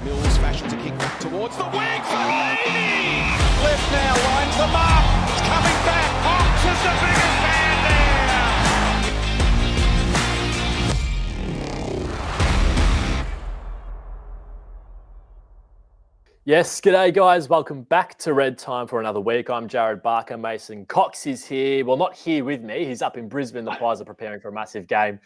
Mills fashions a kick back towards the wing for Lady! Left now, lines them up. It's coming back. Cox is the biggest man there. Yes, g'day guys. Welcome back to Red Time for another week. I'm Jarryd Barca. Mason Cox is here. Well, not here with me. He's up in Brisbane. The Pies are preparing for a massive game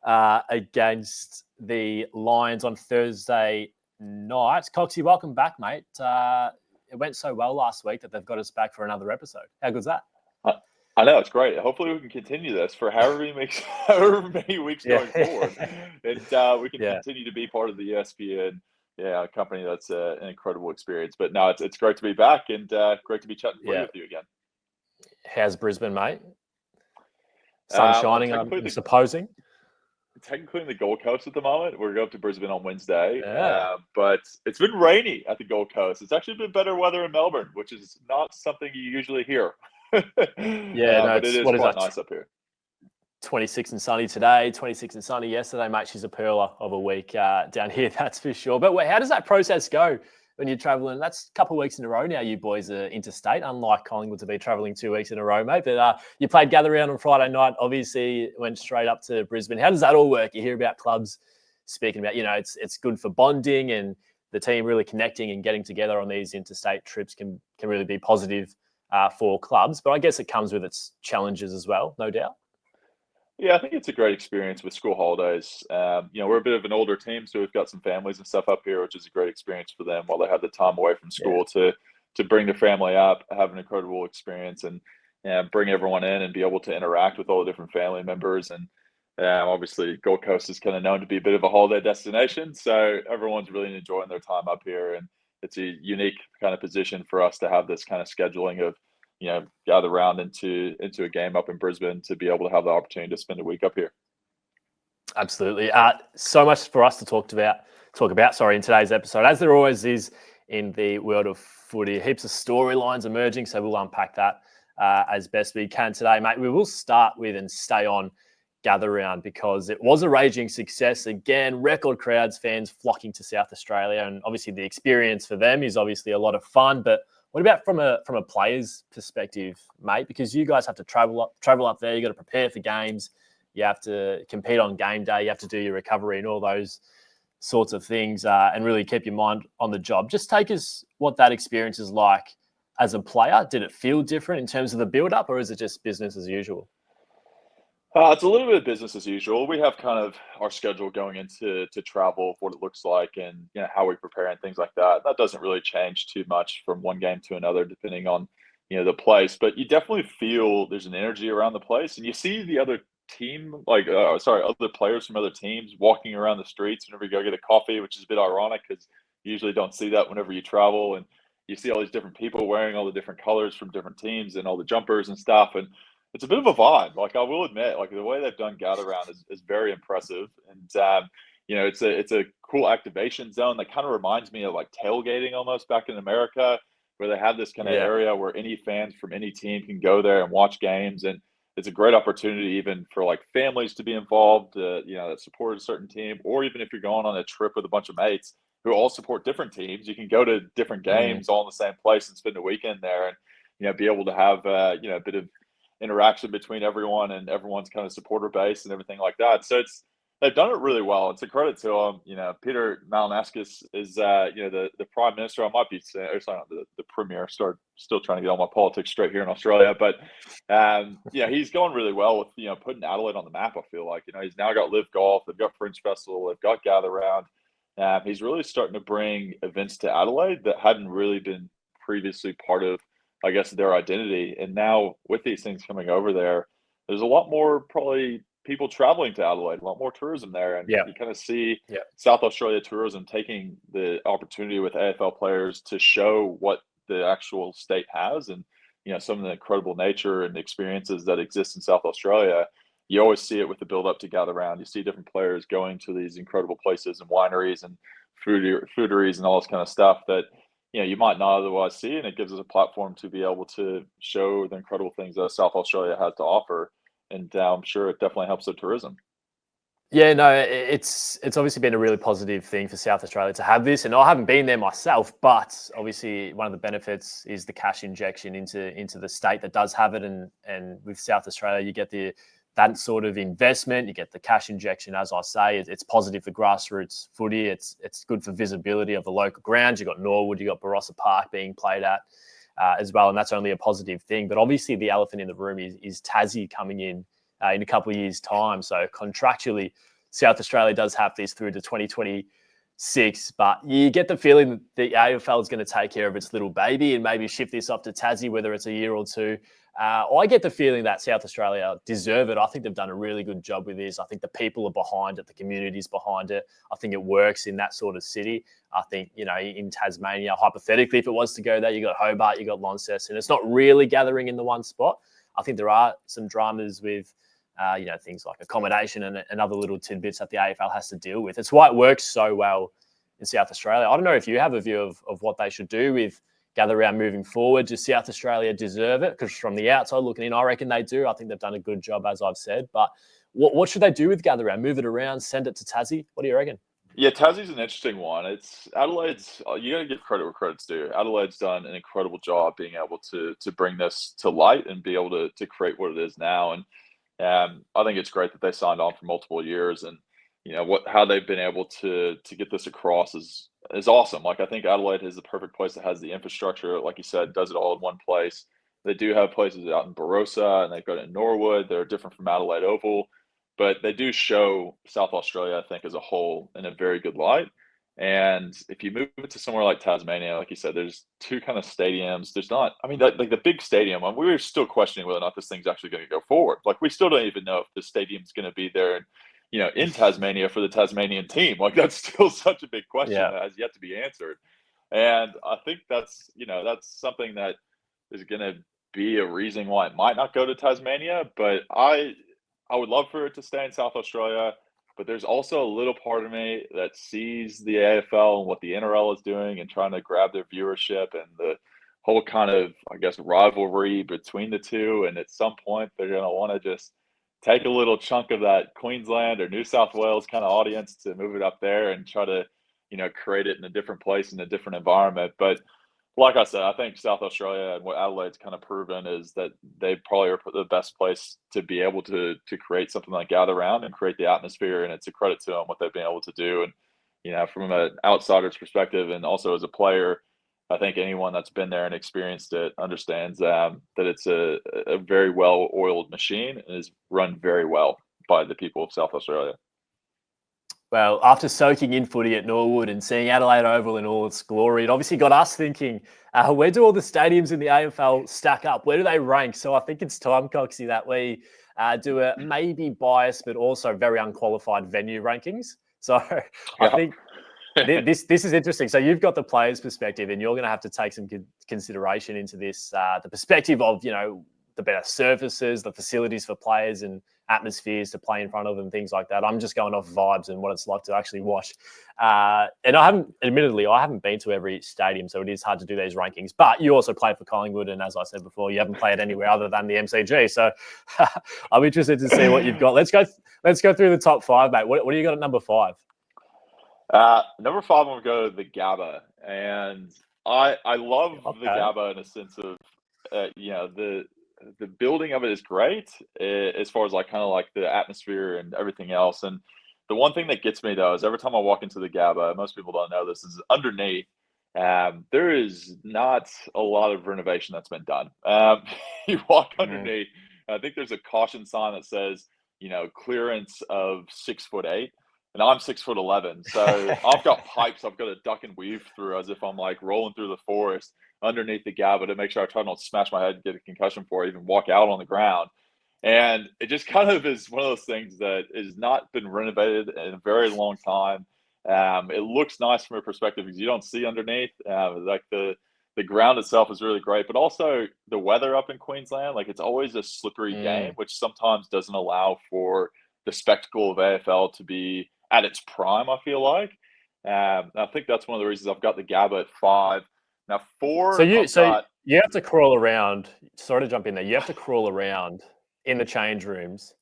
against the Lions on Thursday night. Coxie, welcome back, mate. It went so well last week that they've got us back for another episode. How good's that? I know, it's great. Hopefully we can continue this for however many weeks going forward. And we can continue to be part of the ESPN company. That's an incredible experience. But no, it's great to be back and great to be chatting with you again. How's Brisbane, mate? Sun shining, I'm supposing. Technically in the Gold Coast at the moment. We're going up to Brisbane on Wednesday. But it's been rainy at the Gold Coast. It's actually been better weather in Melbourne, which is not something you usually hear. But it is quite nice up here. 26 and sunny today, 26 and sunny yesterday, mate. She's a perler of a week down here, that's for sure. But how does that process go when you're traveling? That's a couple of weeks in a row now. You boys are interstate, unlike Collingwood to be traveling 2 weeks in a row, mate. But you played gather round on Friday night. Obviously, went straight up to Brisbane. How does that all work? You hear about clubs speaking about, it's good for bonding and the team really connecting and getting together on these interstate trips can really be positive for clubs. But I guess it comes with its challenges as well, no doubt. Yeah, I think it's a great experience with school holidays. We're a bit of an older team, so we've got some families and stuff up here, which is a great experience for them while they have the time away from school to bring their family up, have an incredible experience, and bring everyone in and be able to interact with all the different family members. And obviously, Gold Coast is kind of known to be a bit of a holiday destination, so everyone's really enjoying their time up here. And it's a unique kind of position for us to have this kind of scheduling of gather around into a game up in Brisbane to be able to have the opportunity to spend a week up here. Absolutely. So much for us to talk about in today's episode, as there always is in the world of footy. Heaps of storylines emerging, so we'll unpack that as best we can today, mate. We will start with and stay on gather round because it was a raging success. Again, record crowds, fans flocking to South Australia, and obviously the experience for them is obviously a lot of fun, but what about from a player's perspective, mate? Because you guys have to travel up there. You got to prepare for games. You have to compete on game day. You have to do your recovery and all those sorts of things, and really keep your mind on the job. Just take us what that experience is like as a player. Did it feel different in terms of the build-up, or is it just business as usual? It's a little bit of business as usual. We have kind of our schedule going into travel, what it looks like, and how we prepare and things like that. That doesn't really change too much from one game to another, depending on the place. But you definitely feel there's an energy around the place, and you see the other team, other players from other teams walking around the streets whenever you go get a coffee, which is a bit ironic because you usually don't see that whenever you travel, and you see all these different people wearing all the different colors from different teams and all the jumpers and stuff, and it's a bit of a vibe. Like, I will admit, the way they've done gather round is very impressive. And, it's a cool activation zone that kind of reminds me of like tailgating almost back in America, where they have this kind of area where any fans from any team can go there and watch games. And it's a great opportunity even for like families to be involved, that support a certain team, or even if you're going on a trip with a bunch of mates who all support different teams, you can go to different games all in the same place and spend a weekend there and, be able to have, a bit of interaction between everyone and everyone's kind of supporter base and everything like that. So they've done it really well. It's a credit to them. Peter Malinowskis is the prime minister. I might be saying, or sorry, the premier. Still trying to get all my politics straight here in Australia, but he's going really well with putting Adelaide on the map. I feel like he's now got Live Golf, they've got Fringe Festival, they've got Gather Round. He's really starting to bring events to Adelaide that hadn't really been previously part of, I guess, their identity. And now with these things coming over there, there's a lot more probably people traveling to Adelaide, a lot more tourism there. And you kind of see South Australia tourism taking the opportunity with AFL players to show what the actual state has and, some of the incredible nature and experiences that exist in South Australia. You always see it with the build up to gather round. You see different players going to these incredible places and wineries and fooderies and all this kind of stuff that, you might not otherwise see, and it gives us a platform to be able to show the incredible things that South Australia has to offer. And I'm sure it definitely helps the tourism. Yeah, no, it's obviously been a really positive thing for South Australia to have this, and I haven't been there myself, but obviously one of the benefits is the cash injection into the state that does have it, and with South Australia, you get that sort of investment, you get the cash injection. As I say, it's positive for grassroots footy. It's good for visibility of the local grounds. You got Norwood, you got Barossa Park being played at as well, and that's only a positive thing. But obviously, the elephant in the room is Tassie coming in a couple of years' time. So contractually, South Australia does have this through to 2026, but you get the feeling that the AFL is going to take care of its little baby and maybe shift this up to Tassie, whether it's a year or two. I get the feeling that South Australia deserve it. I think they've done a really good job with this. I think the people are behind it, the community's behind it. I think it works in that sort of city. I think, in Tasmania, hypothetically, if it was to go there, you got Hobart, you got Launceston. It's not really gathering in the one spot. I think there are some dramas with things like accommodation and other little tidbits that the AFL has to deal with. It's why it works so well in South Australia. I don't know if you have a view of what they should do with Gather Round moving forward. Does South Australia deserve it? Because from the outside looking in, I reckon they do. I think they've done a good job, as I've said. But what should they do with Gather Round? Move it around, send it to Tassie? What do you reckon? Yeah, Tassie's an interesting one. It's Adelaide's. You got to give credit where credit's due. Adelaide's done an incredible job being able to bring this to light and be able to create what it is now. And I think it's great that they signed on for multiple years, and how they've been able to get this across is awesome. Like, I think Adelaide is the perfect place that has the infrastructure, like you said, does it all in one place. They do have places out in Barossa, and they've got it in Norwood. They're different from Adelaide Oval, but they do show South Australia, I think, as a whole in a very good light. And if you move it to somewhere like Tasmania, like you said, there's two kind of stadiums. There's not, I mean, like the big stadium, we were still questioning whether or not this thing's actually going to go forward. Like, we still don't even know if the stadium's going to be there, in Tasmania for the Tasmanian team. Like, that's still such a big question that has yet to be answered. And I think that's something that is going to be a reason why it might not go to Tasmania. But I would love for it to stay in South Australia. But there's also a little part of me that sees the AFL and what the NRL is doing and trying to grab their viewership and the whole kind of, I guess, rivalry between the two. And at some point, they're going to want to just take a little chunk of that Queensland or New South Wales kind of audience to move it up there and try to, create it in a different place, in a different environment. But like I said, I think South Australia and what Adelaide's kind of proven is that they probably are the best place to be able to create something like Gather Round and create the atmosphere. And it's a credit to them what they've been able to do. And, from an outsider's perspective and also as a player, I think anyone that's been there and experienced it understands that it's a very well-oiled machine and is run very well by the people of South Australia. Well, after soaking in footy at Norwood and seeing Adelaide Oval in all its glory, it obviously got us thinking, where do all the stadiums in the AFL stack up? Where do they rank? So I think it's time, Coxie, that we do a maybe biased but also very unqualified venue rankings. So I think this is interesting. So you've got the players' perspective, and you're going to have to take some consideration into this, the perspective of, the better surfaces, the facilities for players and atmospheres to play in front of and things like that. I'm just going off vibes and what it's like to actually watch. And I haven't been to every stadium, so it is hard to do these rankings. But you also play for Collingwood, and as I said before, you haven't played anywhere other than the MCG. So I'm interested to see what you've got. Let's go through the top five, mate. What do you got at number 5? Number 5, I'm going to go to the Gabba. And I love the Gabba in a sense of, the building of it is great as far as like kind of like the atmosphere and everything else. And the one thing that gets me though is every time I walk into the Gabba, most people don't know this, is underneath. There is not a lot of renovation that's been done. You walk underneath. I think there's a caution sign that says, clearance of 6'8", and I'm 6'11". So I've got pipes I've got to duck and weave through as if I'm like rolling through the forest underneath the Gabba to make sure I try not to smash my head and get a concussion before I even walk out on the ground. And it just kind of is one of those things that has not been renovated in a very long time. It looks nice from a perspective because you don't see underneath. Like the ground itself is really great, but also the weather up in Queensland, like it's always a slippery game, which sometimes doesn't allow for the spectacle of AFL to be at its prime, I feel like. I think that's one of the reasons I've got the Gabba at 5. Now 4. So you have to crawl around. Sorry to jump in there. You have to crawl around in the change rooms,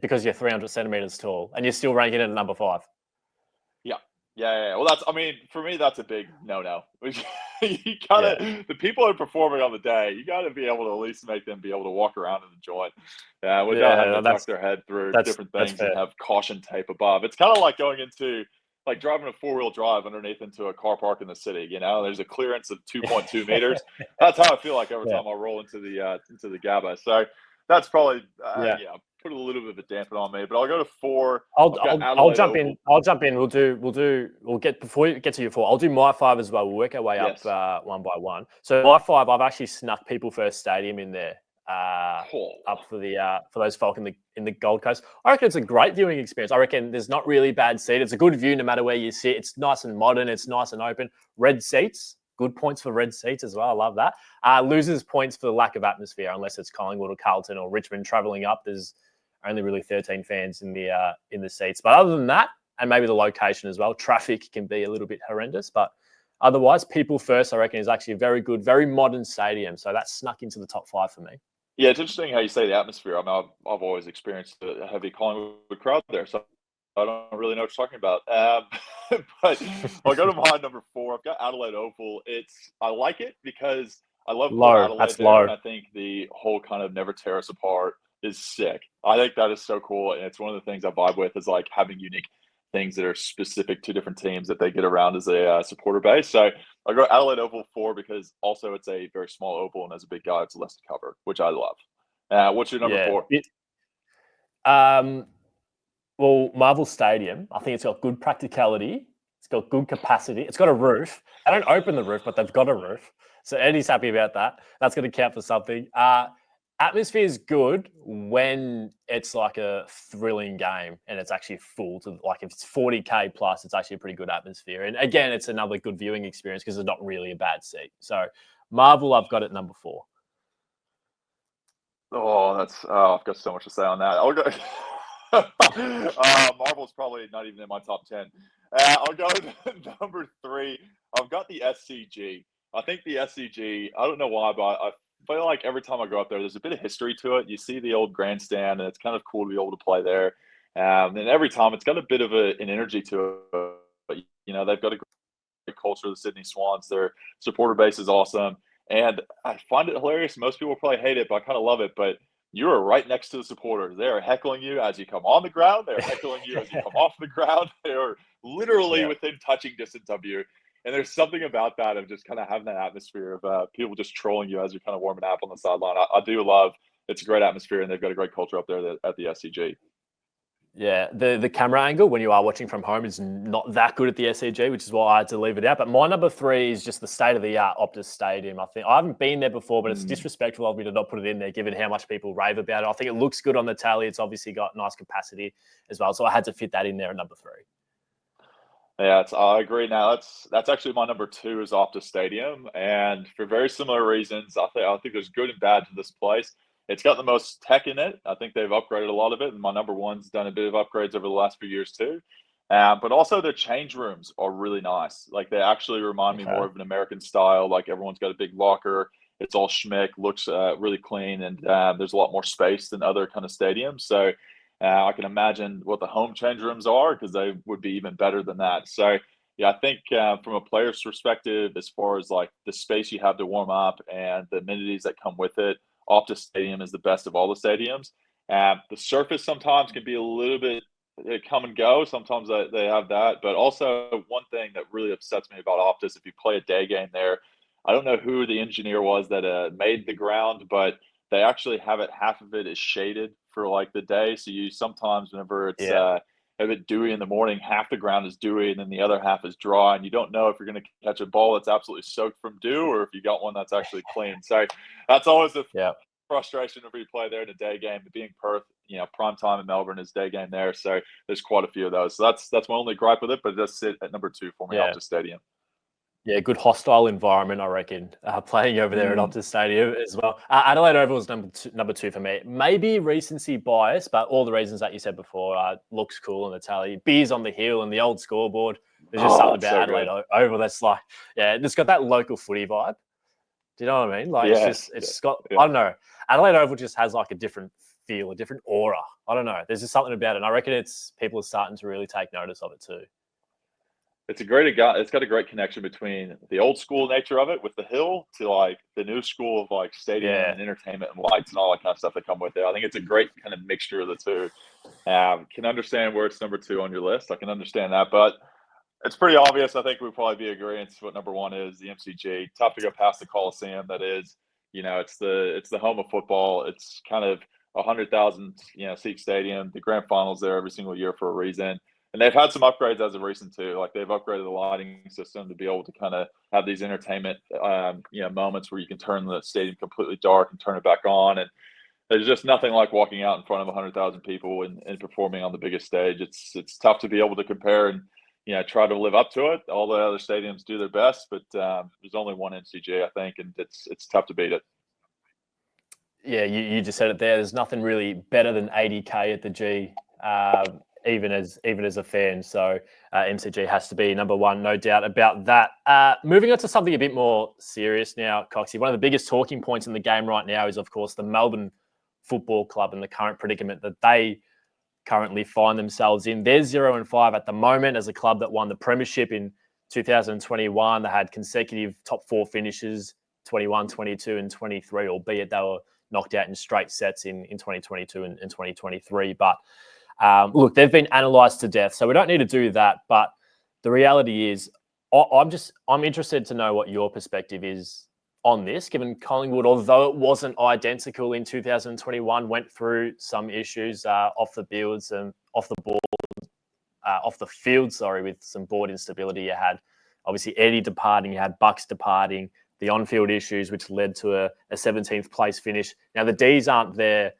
because you're 300 centimeters tall, and you're still ranking at number 5. Yeah. Well, for me, that's a big no-no. You gotta, the people who are performing on the day, you gotta be able to at least make them be able to walk around in the joint, without having to duck their head through different things and have caution tape above. It's kind of like going into, like driving a 4-wheel drive underneath into a car park in the city. There's a clearance of 2.2 meters. That's how I feel like every time I roll into the GABA. So that's probably put a little bit of a dampen on me. But I'll go to 4. I'll jump in. We'll get, before you get to your 4, I'll do my 5 as well. We'll work our way up one by one. So my 5, I've actually snuck People First Stadium in there. Up for those folk in the Gold Coast. I reckon it's a great viewing experience. I reckon there's not really bad seat. It's a good view no matter where you sit. It's nice and modern. It's nice and open. Red seats, good points for red seats as well. I love that. Losers points for the lack of atmosphere, unless it's Collingwood or Carlton or Richmond travelling up. There's only really 13 fans in the seats. But other than that, and maybe the location as well, traffic can be a little bit horrendous. But otherwise, People First, I reckon, is actually a very good, very modern stadium. So that's snuck into the top 5 for me. Yeah, it's interesting how you say the atmosphere. I've always experienced a heavy Collingwood crowd there, so I don't really know what you're talking about. But I'll go to my number 4. I've got Adelaide Oval. I like it because I love Adelaide. That's there, low. and I think the whole kind of never tear us apart is sick. I think that is so cool, and it's one of the things I vibe with is like having unique things that are specific to different teams that they get around as a supporter base. So I'll go Adelaide Oval 4 because also it's a very small oval, and as a big guy, it's less to cover, which I love. What's your number 4? Well, Marvel Stadium, I think it's got good practicality. It's got good capacity. It's got a roof. They don't open the roof, but they've got a roof. So Eddie's happy about that. That's going to count for something. Atmosphere is good when it's like a thrilling game and it's actually full to, like, if it's 40K plus, it's actually a pretty good atmosphere. And again, it's another good viewing experience because it's not really a bad seat. So Marvel, I've got it number 4. I've got so much to say on that. I'll go. Marvel's probably not even in my top 10. I'll go to number 3. I've got the SCG. I think the SCG, I don't know why, but I feel like every time I go up there's a bit of history to it. You see the old grandstand, and it's kind of cool to be able to play there. And every time it's got a bit of an energy to it. But, they've got a great culture, the Sydney Swans. Their supporter base is awesome. And I find it hilarious. Most people probably hate it, but I kind of love it. But you are right next to the supporters. They are heckling you as you come on the ground. They're heckling you as you come off the ground. They are literally within touching distance of you. And there's something about that of just kind of having that atmosphere of people just trolling you as you're kind of warming up on the sideline. I do love, it's a great atmosphere, and they've got a great culture up there at the SCG. Yeah, the camera angle when you are watching from home is not that good at the SCG, which is why I had to leave it out. But my number 3 is just the state-of-the-art Optus Stadium. I think I haven't been there before, but it's disrespectful of me to not put it in there, given how much people rave about it. I think it looks good on the tally. It's obviously got nice capacity as well, so I had to fit that in there at number 3. Yeah, I agree. Now that's actually my number 2 is Optus Stadium, and for very similar reasons. I think there's good and bad to this place. It's got the most tech in it. I think they've upgraded a lot of it, and my number 1's done a bit of upgrades over the last few years too. But also their change rooms are really nice. Like, they actually remind me more of an American style. Like, everyone's got a big locker. It's all schmick, looks really clean, and there's a lot more space than other kind of stadiums. So I can imagine what the home change rooms are, because they would be even better than that. So yeah, I think from a player's perspective, as far as like the space you have to warm up and the amenities that come with it, Optus Stadium is the best of all the stadiums. The surface sometimes can be a little bit come and go. Sometimes they have that. But also, one thing that really upsets me about Optus, if you play a day game there, I don't know who the engineer was that made the ground, but they actually have it, half of it is shaded for like the day. So you sometimes, whenever it's a bit dewy in the morning, half the ground is dewy and then the other half is dry, and you don't know if you're going to catch a ball that's absolutely soaked from dew or if you got one that's actually clean. So that's always a frustration if you play there in a day game. But being Perth, prime time in Melbourne is day game there, so there's quite a few of those. So that's my only gripe with it, but it does sit at number 2 for me, Optus Stadium. Yeah, good hostile environment, I reckon, playing over there at Optus Stadium as well. Adelaide Oval is number two for me. Maybe recency bias, but all the reasons that you said before, looks cool in the tally. Beers on the hill and the old scoreboard. There's just something about Adelaide Oval that's like, it's got that local footy vibe. Do you know what I mean? Like, it's got, I don't know. Adelaide Oval just has like a different feel, a different aura. I don't know. There's just something about it. And I reckon people are starting to really take notice of it too. It's got a great connection between the old school nature of it with the hill to like the new school of like stadium and entertainment and lights and all that kind of stuff that come with it. I think it's a great kind of mixture of the two. Can understand where it's number 2 on your list. I can understand that, but it's pretty obvious. I think we'd probably be agreeing what number 1 is, the MCG. Tough to go past the Coliseum. That is, it's the home of football. It's kind of 100,000 seat stadium. The grand finals there every single year for a reason. And they've had some upgrades as of recent too. Like they've upgraded the lighting system to be able to kind of have these entertainment, moments where you can turn the stadium completely dark and turn it back on. And there's just nothing like walking out in front of 100,000 people and performing on the biggest stage. It's tough to be able to compare and try to live up to it. All the other stadiums do their best, but there's only one MCG, I think, and it's tough to beat it. Yeah, you just said it there. There's nothing really better than 80K at the G. Even as a fan. So MCG has to be number 1, no doubt about that. Moving on to something a bit more serious now, Coxie. One of the biggest talking points in the game right now is, of course, the Melbourne Football Club and the current predicament that they currently find themselves in. They're 0-5 at the moment as a club that won the premiership in 2021. They had consecutive top 4 finishes, 21, 22 and 23, albeit they were knocked out in straight sets in 2022 and 2023. But look, they've been analysed to death, so we don't need to do that. But the reality is, I'm interested to know what your perspective is on this, given Collingwood, although it wasn't identical in 2021, went through some issues off the fields and off the field, with some board instability. You had obviously Eddie departing, you had Bucks departing, the on-field issues, which led to a 17th place finish. Now the Dees aren't there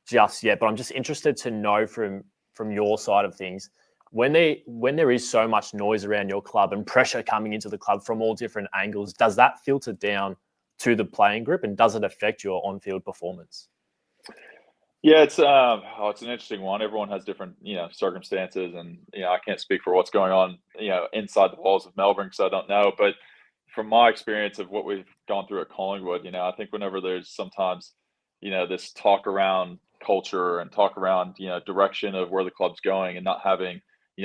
just yet, but I'm just interested to know from your side of things, when there is so much noise around your club and pressure coming into the club from all different angles, does that filter down to the playing group and does it affect your on-field performance? Yeah, it's an interesting one. Everyone has different, circumstances, and I can't speak for what's going on, inside the walls of Melbourne because I don't know. But from my experience of what we've gone through at Collingwood, I think whenever there's sometimes, this talk around culture and talk around direction of where the club's going and not having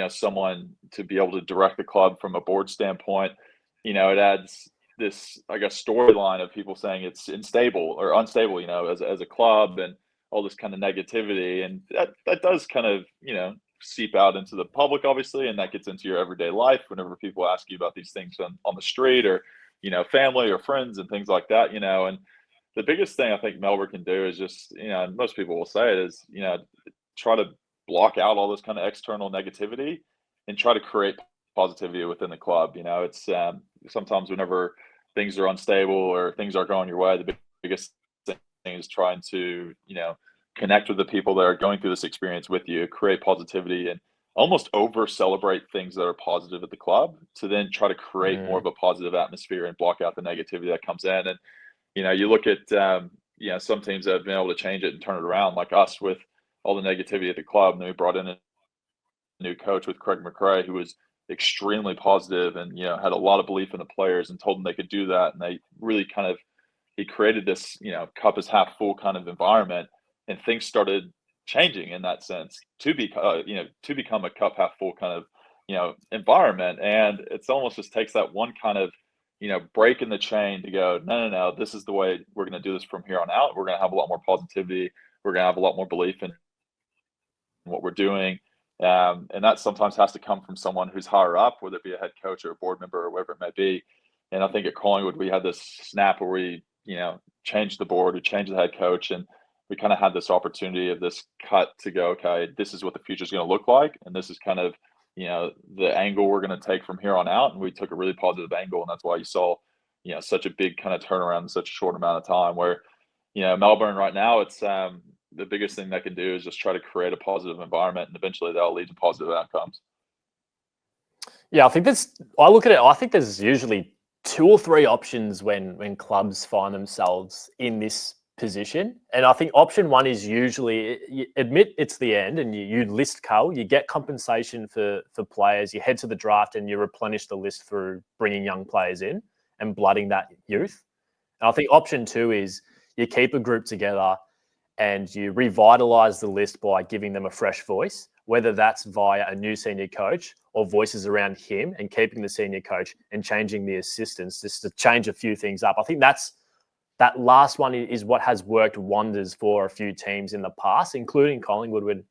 someone to be able to direct the club from a board standpoint, it adds this, I guess, storyline of people saying it's unstable, as a club, and all this kind of negativity, and that does kind of seep out into the public, obviously, and that gets into your everyday life whenever people ask you about these things on the street or family or friends and things like that, and the biggest thing I think Melbourne can do is just, most people will say it is, try to block out all this kind of external negativity and try to create positivity within the club. It's sometimes whenever things are unstable or things aren't going your way, the biggest thing is trying to, connect with the people that are going through this experience with you, create positivity and almost over celebrate things that are positive at the club to then try to create more of a positive atmosphere and block out the negativity that comes in. And you look at some teams that have been able to change it and turn it around, like us with all the negativity at the club. And then we brought in a new coach with Craig McRae, who was extremely positive and had a lot of belief in the players and told them they could do that. And they really he created this cup is half full kind of environment, and things started changing in that sense to become a cup half full kind of environment. And it's almost just takes that one kind of break in the chain to go, no, this is the way we're going to do this from here on out. We're going to have a lot more positivity. We're going to have a lot more belief in what we're doing. And that sometimes has to come from someone who's higher up, whether it be a head coach or a board member or whatever it may be. And I think at Collingwood, we had this snap where we, changed the board, we changed the head coach, and we kind of had this opportunity of this cut to go, okay, this is what the future is going to look like. And this is kind of, the angle we're going to take from here on out. And we took a really positive angle. And that's why you saw, such a big kind of turnaround in such a short amount of time where, Melbourne right now, it's the biggest thing they can do is just try to create a positive environment, and eventually that'll lead to positive outcomes. Yeah, I look at it, I think there's usually 2 or 3 options when clubs find themselves in this position. And I think option 1 is usually you admit it's the end and you list cull, you get compensation for players, you head to the draft and you replenish the list through bringing young players in and blooding that youth. And I think option 2 is you keep a group together and you revitalise the list by giving them a fresh voice, whether that's via a new senior coach or voices around him and keeping the senior coach and changing the assistants just to change a few things up. I think that last one is what has worked wonders for a few teams in the past, including Collingwood when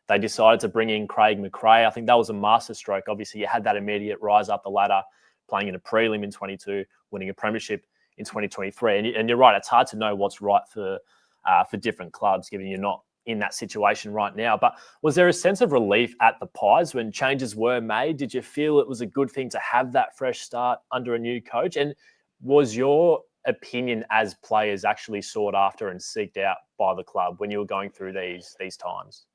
they decided to bring in Craig McRae. I think that was a masterstroke. Obviously, you had that immediate rise up the ladder, playing in a prelim in 22, winning a premiership in 2023. And you're right, it's hard to know what's right for different clubs, given you're not in that situation right now. But was there a sense of relief at the Pies when changes were made? Did you feel it was a good thing to have that fresh start under a new coach? And was your opinion as players actually sought after and seeked out by the club when you were going through these times?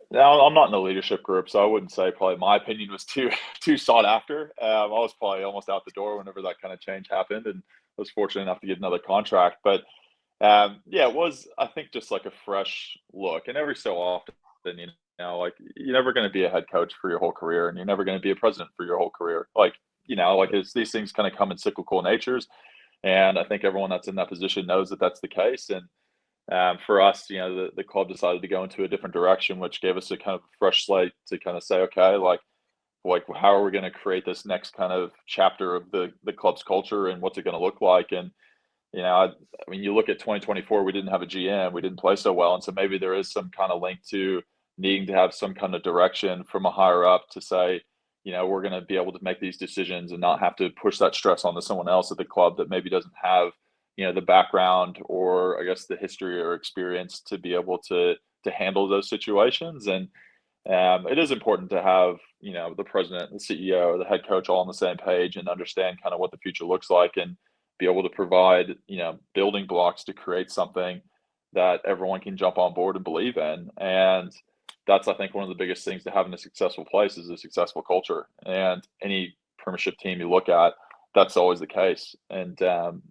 No, I'm not in the leadership group, so I wouldn't say probably my opinion was too sought after. I was probably almost out the door whenever that kind of change happened, and was fortunate enough to get another contract. But it was, I think, just like a fresh look. And every so often, like you're never going to be a head coach for your whole career, and you're never going to be a president for your whole career. These things kind of come in cyclical natures. And I think everyone that's in that position knows that that's the case. And for us, the club decided to go into a different direction, which gave us a kind of fresh slate to kind of say, okay, like how are we going to create this next kind of chapter of the club's culture, and what's it going to look like? And you look at 2024, we didn't have a GM, we didn't play so well, and so maybe there is some kind of link to needing to have some kind of direction from a higher up to say, we're going to be able to make these decisions and not have to push that stress onto someone else at the club that maybe doesn't have, the background or I guess the history or experience to be able to handle those situations. And it is important to have, the president, the CEO, or the head coach all on the same page and understand kind of what the future looks like, and be able to provide, building blocks to create something that everyone can jump on board and believe in. And that's, I think, one of the biggest things to having a successful place is a successful culture. And any premiership team you look at, that's always the case. And,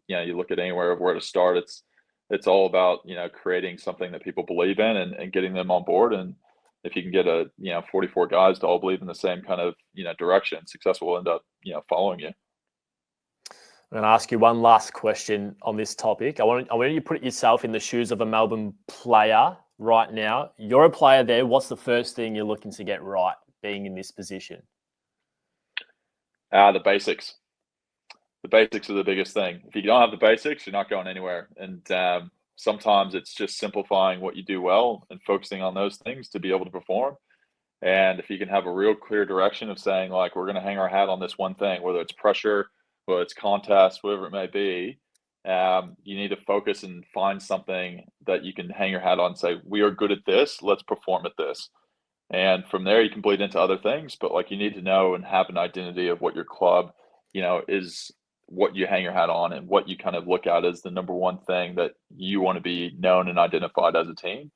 you look at anywhere of where to start, it's all about, creating something that people believe in and getting them on board. And if you can get 44 guys to all believe in the same kind of, direction, success will end up, following you. I'm going to ask you one last question on this topic. I want you to put yourself in the shoes of a Melbourne player right now. You're a player there. What's the first thing you're looking to get right being in this position? The basics. The basics are the biggest thing. If you don't have the basics, you're not going anywhere. And sometimes it's just simplifying what you do well and focusing on those things to be able to perform. And if you can have a real clear direction of saying, like, we're going to hang our hat on this one thing, whether it's pressure, whether it's contest, whatever it may be, you need to focus and find something that you can hang your hat on and say, we are good at this, let's perform at this. And from there, you can bleed into other things, but you need to know and have an identity of what your club, is what you hang your hat on and what you kind of look at as the number one thing that you want to be known and identified as a team.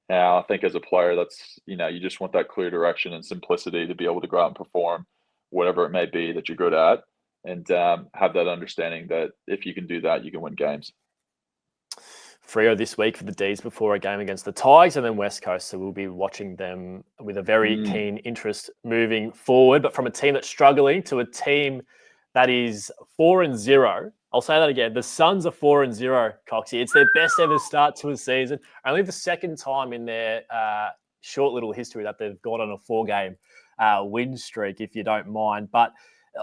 Now, I think as a player, that's, you just want that clear direction and simplicity to be able to go out and perform whatever it may be that you're good at, and have that understanding that if you can do that, you can win games. Freo this week for the Dees before a game against the Tigers, and then West Coast. So we'll be watching them with a very keen interest moving forward. But from a team that's struggling to a team that is 4-0. I'll say that again. The Suns are 4-0, Coxie. It's their best ever start to a season. Only the second time in their short little history that they've gone on a 4-game win streak, if you don't mind. But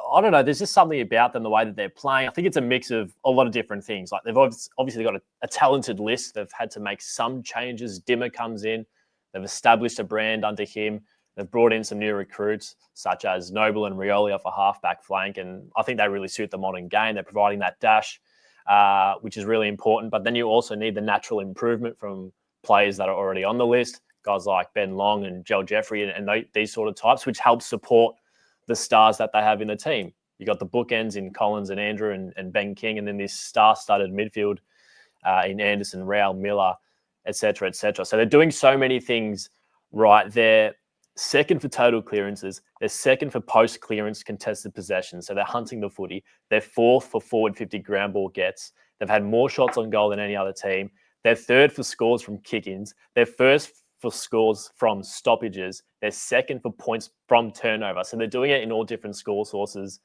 I don't know. There's just something about them, the way that they're playing. I think it's a mix of a lot of different things. Like they've obviously got a talented list. They've had to make some changes. Dimmer comes in. They've established a brand under him. They've brought in some new recruits, such as Noble and Rioli off a halfback flank, and I think they really suit the modern game. They're providing that dash, which is really important. But then you also need the natural improvement from players that are already on the list, guys like Ben Long and Joel Jeffrey and these sort of types, which help support the stars that they have in the team. You got the bookends in Collins and Andrew and Ben King, and then this star-studded midfield in Anderson, Rao, Miller, et cetera, et cetera. So they're doing so many things right there. Second for total clearances. They're second for post-clearance contested possession. So they're hunting the footy. They're fourth for forward 50 ground ball gets. They've had more shots on goal than any other team. They're third for scores from kick-ins. They're first for scores from stoppages. They're second for points from turnover. So they're doing it in all different score sources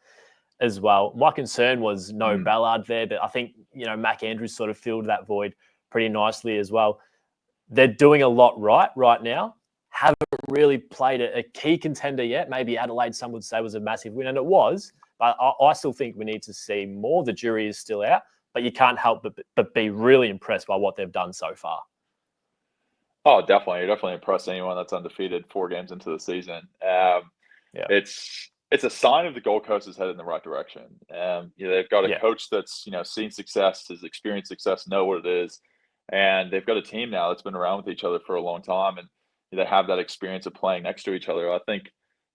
as well. My concern was no Ballard there, but I think, Mac Andrews sort of filled that void pretty nicely as well. they're doing a lot right now. Haven't really played a key contender yet. Maybe Adelaide, some would say, was a massive win, and it was. But I still think we need to see more. The jury is still out, but you can't help but be really impressed by what they've done so far. Oh, definitely. You're definitely impressed anyone that's undefeated 4 games into the season. Yeah. It's a sign of the Gold Coast is headed in the right direction. They've got a coach that's seen success, has experienced success, know what it is, and they've got a team now that's been around with each other for a long time, and they have that experience of playing next to each other. I think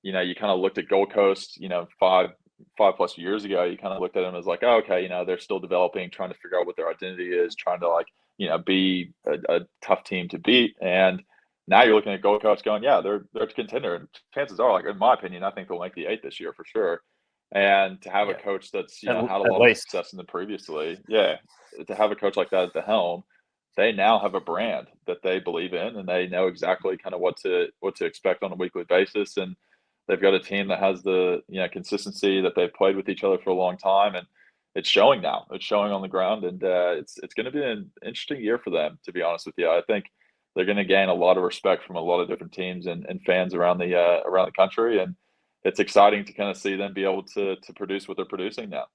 you kind of looked at Gold Coast, 5+ years ago. You kind of looked at them as like, oh, okay, they're still developing, trying to figure out what their identity is, trying to be a tough team to beat. And now you're looking at Gold Coast going, yeah, they're a contender. And chances are, in my opinion, I think they'll make the 8 this year for sure. And to have a coach that's had a lot of success in the previously, to have a coach like that at the helm, they now have a brand that they believe in, and they know exactly kind of what to expect on a weekly basis. And they've got a team that has the consistency, that they've played with each other for a long time, and it's showing now. It's showing on the ground, and it's going to be an interesting year for them, to be honest with you. I think they're going to gain a lot of respect from a lot of different teams and fans around the country, and it's exciting to kind of see them be able to produce what they're producing now.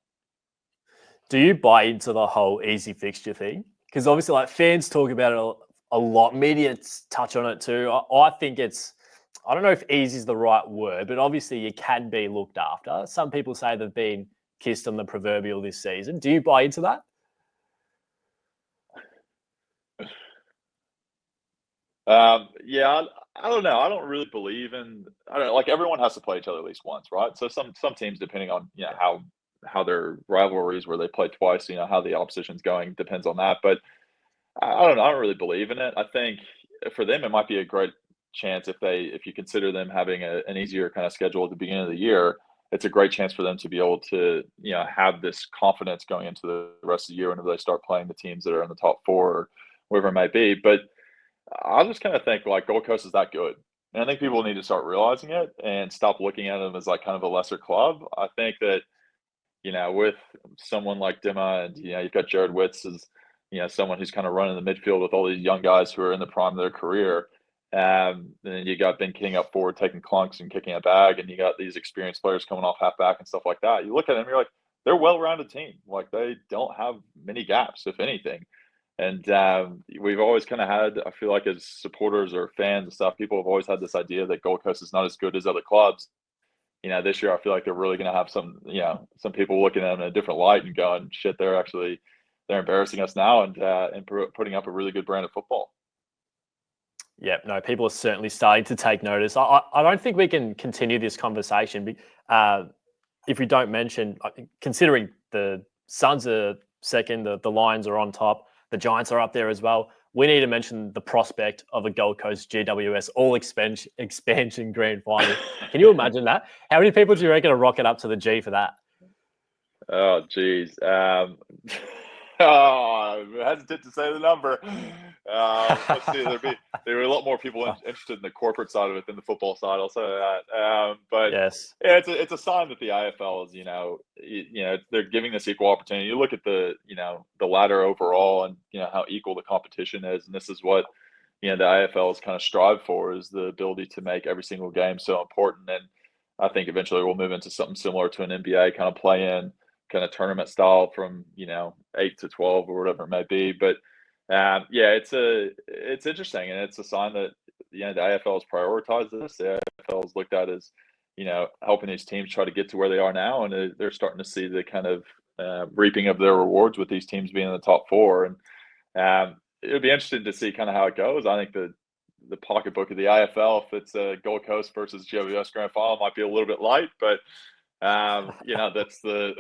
Do you buy into the whole easy fixture thing? Because obviously, fans talk about it a lot. Media touch on it too. I think I don't know if easy is the right word, but obviously you can be looked after. Some people say they've been kissed on the proverbial this season. Do you buy into that? I don't know. I don't really believe in. I don't know, everyone has to play each other at least once, right? So some teams, depending on how their rivalries where they play twice, how the opposition's going depends on that. But I don't know. I don't really believe in it. I think for them it might be a great chance if you consider them having an easier kind of schedule at the beginning of the year. It's a great chance for them to be able to have this confidence going into the rest of the year whenever they start playing the teams that are in the top 4 or wherever it might be. But I just kind of think Gold Coast is that good. And I think people need to start realizing it and stop looking at them as kind of a lesser club. I think that, with someone like Dimma and, you've got Jared Witz as, someone who's kind of running the midfield with all these young guys who are in the prime of their career. And then you got Ben King up forward taking clunks and kicking a bag, and you got these experienced players coming off halfback and stuff like that. You look at them, you're like, they're a well-rounded team. They don't have many gaps, if anything. And we've always kind of had, I feel like as supporters or fans and stuff, people have always had this idea that Gold Coast is not as good as other clubs. This year I feel like they're really going to have some people looking at them in a different light and going, shit, they're embarrassing us now and putting up a really good brand of football. Yeah, no, people are certainly starting to take notice. I don't think we can continue this conversation if we don't mention, considering the Suns are second, the Lions are on top, the Giants are up there as well. We need to mention the prospect of a Gold Coast GWS all-expansion grand final. Can you imagine that? How many people do you reckon are rocking up to the G for that? Oh, geez. I'm hesitant to say the number. Let's see. There were a lot more people interested in the corporate side of it than the football side. I'll say that. But yes, it's a sign that the AFL is, they're giving this equal opportunity. You look at the ladder overall, and how equal the competition is, and this is what the AFL is kind of strive for, is the ability to make every single game so important. And I think eventually we'll move into something similar to an NBA kind of play-in, kind of tournament style from 8 to 12 or whatever it may be. But it's interesting, and it's a sign that the AFL has prioritized this. The AFL is looked at as helping these teams try to get to where they are now, and they're starting to see the kind of reaping of their rewards with these teams being in the top 4. And it'll be interesting to see kind of how it goes. I think the pocketbook of the AFL, if it's a Gold Coast versus GWS grand final, might be a little bit light, but that's live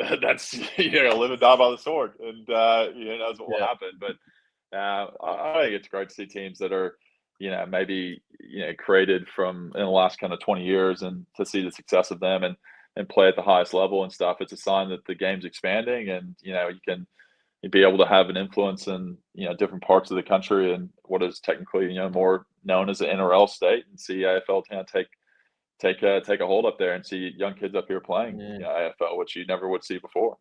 and die by the sword, and knows what will happen. But I think it's great to see teams that are maybe created from in the last kind of 20 years, and to see the success of them and play at the highest level and stuff. It's a sign that the game's expanding, and you can be able to have an influence in different parts of the country and what is technically more known as the NRL state, and see AFL take a hold up there and see young kids up here playing AFL, which you never would see before.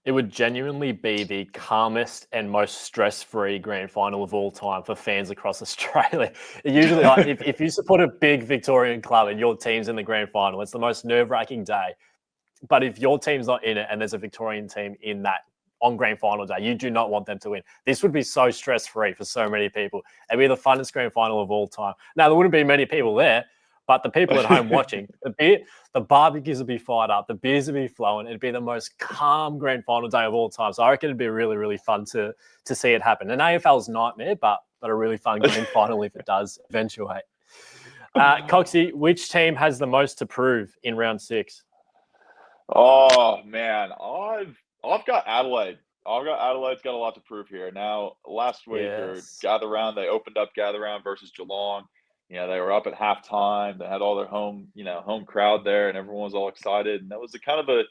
It would genuinely be the calmest and most stress-free grand final of all time for fans across Australia. Usually, like, if you support a big Victorian club and your team's in the grand final, it's the most nerve-wracking day. But if your team's not in it and there's a Victorian team in that on grand final day, you do not want them to win. This would be so stress-free for so many people. It'd be the funnest grand final of all time. Now, there wouldn't be many people there, but the people at home watching, the barbecues would be fired up, the beers would be flowing. It'd be the most calm grand final day of all time. So I reckon it'd be really, really fun to see it happen. An AFL's nightmare, but a really fun grand final if it does eventuate. Coxie, which team has the most to prove in round 6? Oh man, I've got Adelaide. Adelaide's got a lot to prove here. Now, last week or gather round, they opened up gather round versus Geelong. They were up at halftime. They had all their home crowd there, and everyone was all excited. And that was a kind of a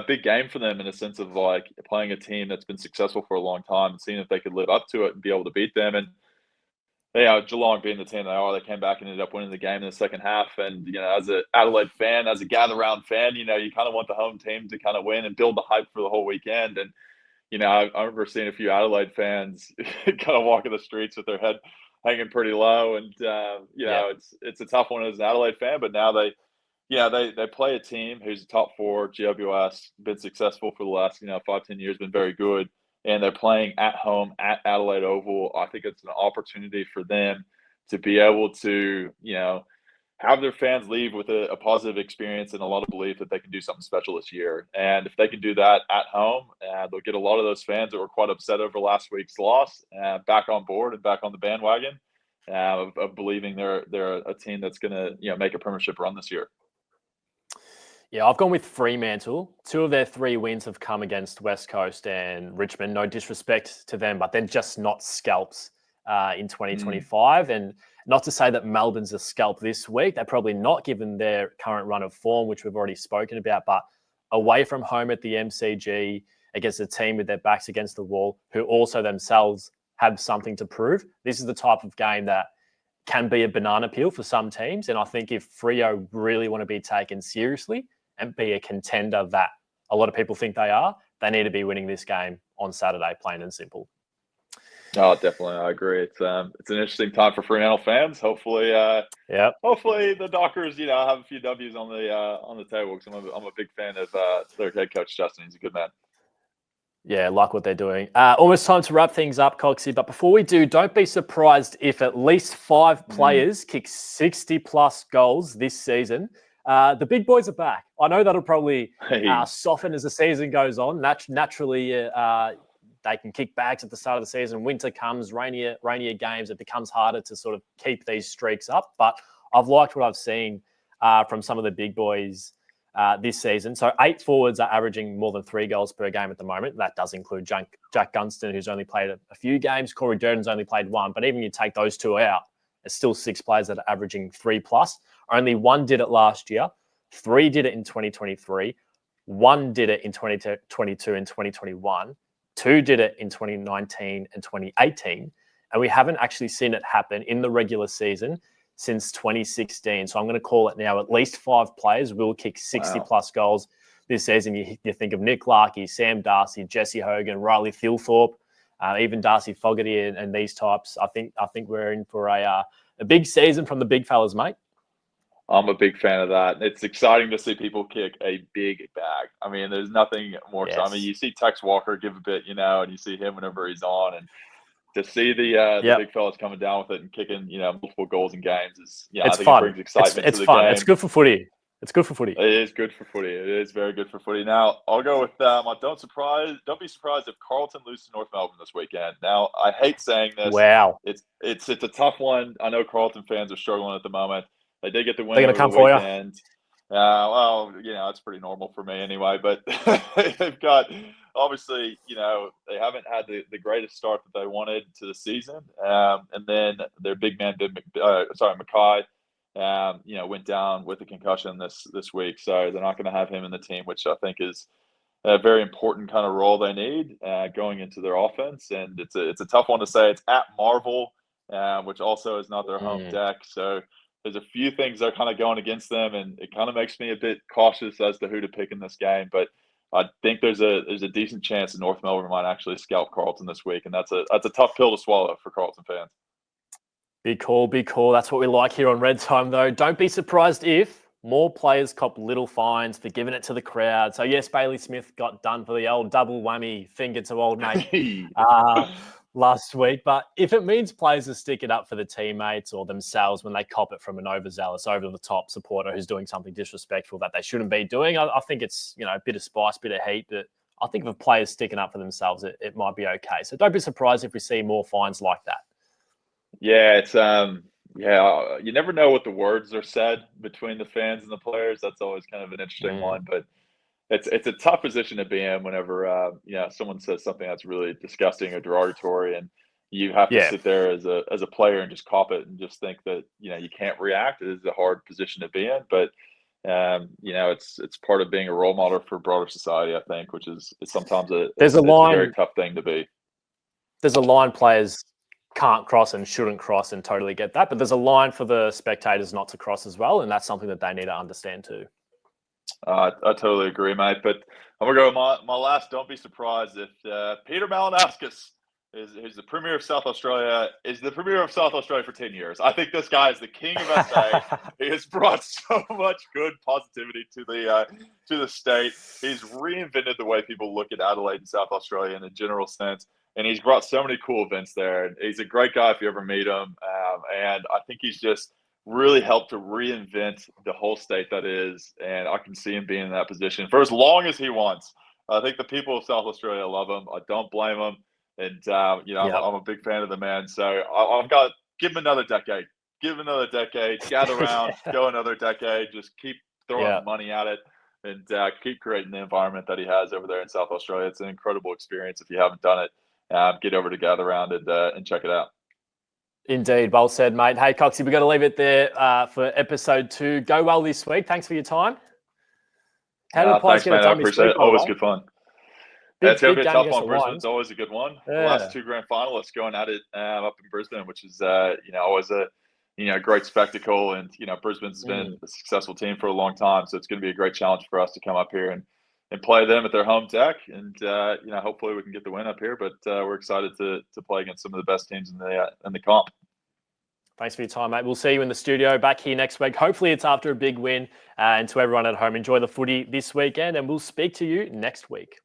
big game for them in a sense of like playing a team that's been successful for a long time and seeing if they could live up to it and be able to beat them. And Geelong being the team they are, they came back and ended up winning the game in the second half. And, as an Adelaide fan, as a gather round fan, you kind of want the home team to kind of win and build the hype for the whole weekend. And, I remember seeing a few Adelaide fans kind of walking the streets with their head hanging pretty low. And, it's a tough one as an Adelaide fan, but now they play a team who's a top 4 GWS, been successful for the last, 5-10 years, been very good. And they're playing at home at Adelaide Oval. I think it's an opportunity for them to be able to, have their fans leave with a positive experience and a lot of belief that they can do something special this year. And if they can do that at home, they'll get a lot of those fans that were quite upset over last week's loss back on board and back on the bandwagon of believing they're a team that's going to, make a premiership run this year. Yeah, I've gone with Fremantle. 2 of their 3 wins have come against West Coast and Richmond. No disrespect to them, but they're just not scalps in 2025. And not to say that Melbourne's a scalp this week. They're probably not, given their current run of form, which we've already spoken about. But away from home at the MCG against a team with their backs against the wall, who also themselves have something to prove, this is the type of game that can be a banana peel for some teams. And I think if Freo really want to be taken seriously and be a contender that a lot of people think they are, they need to be winning this game on Saturday, plain and simple. Oh, definitely, I agree. It's an interesting time for Fremantle fans. Hopefully, hopefully the Dockers, have a few W's on the table, because I'm a big fan of their head coach Justin. He's a good man. Yeah, like what they're doing. Almost time to wrap things up, Coxie. But before we do, don't be surprised if at least 5 players kick 60-plus goals this season. The big boys are back. I know that'll probably soften as the season goes on. Naturally, they can kick bags at the start of the season. Winter comes, rainier games. It becomes harder to sort of keep these streaks up. But I've liked what I've seen from some of the big boys this season. So 8 forwards are averaging more than 3 goals per game at the moment. That does include Jack Gunston, who's only played a few games. Corey Durden's only played 1. But even you take those 2 out, there's still 6 players that are averaging 3+. Only 1 did it last year. 3 did it in 2023. 1 did it in 2022 and 2021. 2 did it in 2019 and 2018. And we haven't actually seen it happen in the regular season since 2016. So I'm going to call it now. At least 5 players will kick 60-plus goals this season. You think of Nick Larkey, Sam Darcy, Jesse Hogan, Riley Thilthorpe, even Darcy Fogarty and these types. I think we're in for a big season from the big fellas, mate. I'm a big fan of that. It's exciting to see people kick a big bag. I mean, there's nothing more exciting. I mean, you see Tex Walker give a bit, and you see him whenever he's on, and to see the big fellas coming down with it and kicking, multiple goals in games is, I think fun. It brings excitement to the game. It's good for footy. It's good for footy. It is good for footy. It is very good for footy. Now, I'll go with don't be surprised if Carlton lose to North Melbourne this weekend. Now, I hate saying this. Wow. It's a tough one. I know Carlton fans are struggling at the moment. They did get the win. They're going to come for you. It's pretty normal for me anyway. But they've got, obviously, they haven't had the greatest start that they wanted to the season. And then their big man, Mackay, went down with a concussion this week. So they're not going to have him in the team, which I think is a very important kind of role they need going into their offense. And it's a tough one to say. It's at Marvel, which also is not their home deck. So there's a few things that are kind of going against them, and it kind of makes me a bit cautious as to who to pick in this game. But I think there's a decent chance that North Melbourne might actually scalp Carlton this week, and that's a tough pill to swallow for Carlton fans. Big call, big call. That's what we like here on Red Time, though. Don't be surprised if more players cop little fines for giving it to the crowd. So, yes, Bailey Smith got done for the old double whammy finger to old mate last week. But if it means players are sticking up for the teammates or themselves when they cop it from an overzealous, over-the-top supporter who's doing something disrespectful that they shouldn't be doing, I think it's, a bit of spice, bit of heat. But I think if players sticking up for themselves, it might be okay. So don't be surprised if we see more fines like that. Yeah, it's you never know what the words are said between the fans and the players. That's always kind of an interesting one, but it's a tough position to be in whenever someone says something that's really disgusting or derogatory, and you have to sit there as a player and just cop it and just think that you can't react. It is a hard position to be in, but it's part of being a role model for broader society, I think, which is sometimes it's a very tough thing to be. There's a line players can't cross and shouldn't cross, and totally get that. But there's a line for the spectators not to cross as well, and that's something that they need to understand too. I totally agree, mate. But I'm going to go with my last. Don't be surprised if Peter Malinowskis is the Premier of South Australia, is the Premier of South Australia for 10 years. I think this guy is the king of SA. He has brought so much good positivity to the state. He's reinvented the way people look at Adelaide and South Australia in a general sense. And he's brought so many cool events there. And he's a great guy if you ever meet him. And I think he's just really helped to reinvent the whole state that is. And I can see him being in that position for as long as he wants. I think the people of South Australia love him. I don't blame him. And, I'm a big fan of the man. So I've got give him another decade. Give him another decade. Gather around. Go another decade. Just keep throwing money at it. And keep creating the environment that he has over there in South Australia. It's an incredible experience if you haven't done it. Get over to Gather Round and check it out. Indeed. Well said, mate. Hey, Coxie, we've got to leave it there for episode 2. Go well this week. Thanks for your time. How did the players get it done? I appreciate it. Always good fun. It's going to be a tough one. Brisbane's Lions. always a good one. Yeah. The last 2 grand finalists going at it up in Brisbane, which is always a great spectacle. And Brisbane's been a successful team for a long time, so it's going to be a great challenge for us to come up here and play them at their home deck, and hopefully we can get the win up here. But we're excited to play against some of the best teams in the comp. Thanks for your time, mate. We'll see you in the studio back here next week. Hopefully it's after a big win. And to everyone at home, enjoy the footy this weekend, and we'll speak to you next week.